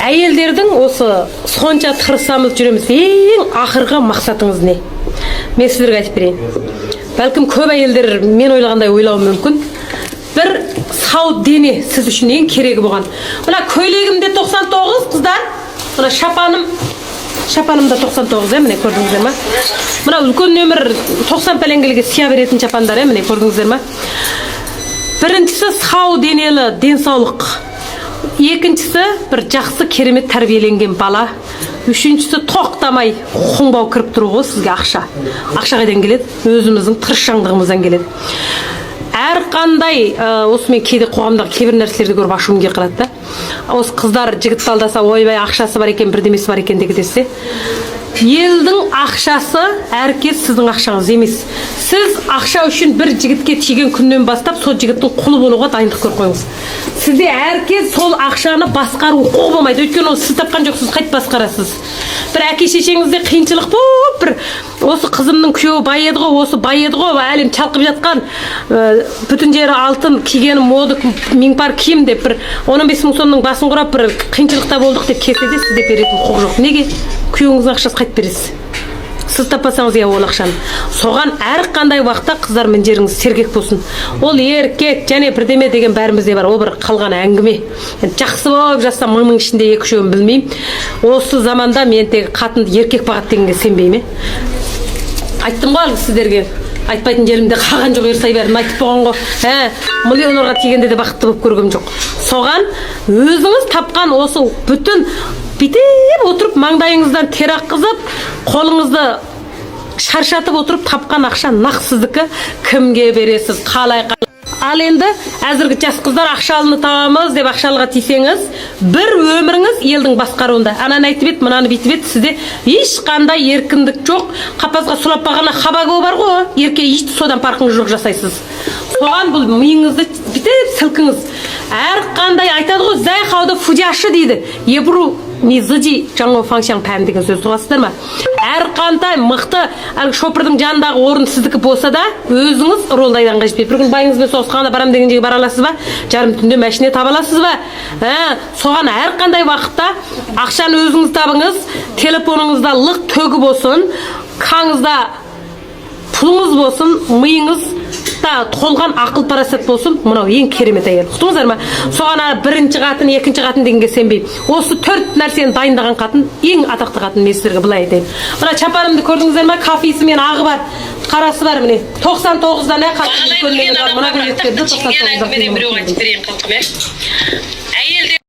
Әйелдердің осы сонша тырысамыз жүреміз, ең ақырғы мақсатыңыз не? Мен сіздерге айтып берейін. Бәлкім көп әйелдер мен ойлағандай ойлауы мүмкін. Бір сау дене сіз үшін ең керегі болған. Мына көйлегімде 99 қыздар, мына шапаным да 99, міне көрдіңіздер ма? Мына үлкен нөмір 90 пәленгелге сия беретін шапандар, міне көрдіңіздер ма? Біріншісі сау денелі денсаулық. Екіншісі бір жақсы керемет тәрбиеленген бала. Үшіншісі тоқтамай қоңбау кіріп тұру ғой сізге ақша. Ақша қайдан келеді? Өзіміздің тырысшаңдығымыздан келеді. Әр қандай осы мен кейде қоғамдағы кейбір нәрселерді көріп ашуым келіп қалады да. Осы қыздар жігітті алдаса, ойбай ақшасы бар екен, бірдемесі бар екен деген десе. Елдің ақшасы әркез сіздің ақшаңыз емес. Сіз ақша үшін бір жігітке тиген күннен бастап сол жігіттің құлы болуға дайындық көріп қойыңыз. Сізде әркез сол ақшаны басқару құқы болмайды. Өйткені ол сіз тапқан жоқсыз, қайт басқарасыз. Бір әке шешеңізде қиыншылық болып, бір осы қызымның күйеуі бай еді ғой, осы бай еді ғой, әлем шалқып жатқан, бүтін жері алтын, кигені моды, меңпар киім деп бір 15 мың сомның басын құрап бір қиыншылықта болдық деп келсе де сізде беретін құқық жоқ. Неге? Күйеуіңіздің ақшасы қайт бересіз. Сіз таппасаңыз ол ақшаны. Соған әр қандай уақытта қыздар міндеріңіз сергек болсын. Ол еркек және бірдеме деген бәрімізде бар. Ол бір қалған әңгіме. Жақсы болып жатса мыңның ішінде екі-үшеуін білмеймін. Осы заманда мен тек қатынды еркек бағады дегенге сенбеймін. Айттым ғой сіздерге. Айтпайтын жерімде қалған жоқ, ерсай бәрін айтып болған ғой. Миллионерға тигенде де бақытты болып көргем жоқ. Соған өзіңіз тапқан осы бүтін бүйтіп отырып маңдайыңыздан тер аққызып, қолыңызды шаршатып отырып тапқан ақша нақ сіздікі. Кімге бересіз, қалай. Ал енді әзіргі жас қыздар ақшалыны табамыз деп ақшалыға тисеңіз, бір өміріңіз елдің басқаруында. Ананы айтып ет, мынаны бүйтіп ет, сізде ешқандай еркіндік жоқ. Қапасқа сулап бағана хабагу бар ғой, ерке еш содан парқыңыз жоқ жасайсыз. Соған бұл миыңызды бүйтіп сілкіңіз. Әр қандай айтады ғой, зәй қауды фудяшы дейді. Ебру не зыди жаңа функцияң пәм деген сөз тұғасыздар ма? Әр қандай мықты шопырдың жанындағы орын сіздікі болса да, өзіңіз ролдайданға жетпейді. Бір күн байыңызбен соғысқанда барам деген жерге бара аласыз ба? Жарым түнде машина таба аласыз ба? Соған әр қандай уақытта ақшаны өзіңіз табыңыз, телефоныңызда лық төгіп болсын, қаңызда пұлыңыз болсын, миыңыз толған ақыл парасат болсын, мынау ең керемет әйел. Құтыңыздар ма? Соған бірінші қатын, екінші қатын дегенге сенбеймін. Осы 4 нәрсені дайындаған қатын ең атақты қатын, мен сіздерге былай айтайын. Мына чапанымды көрдіңіздер ма? Кафесі мен ағы бар, қарасы бар міне. 99-дан қатты көрмеген бар. Мына көйлектерді 99-дан.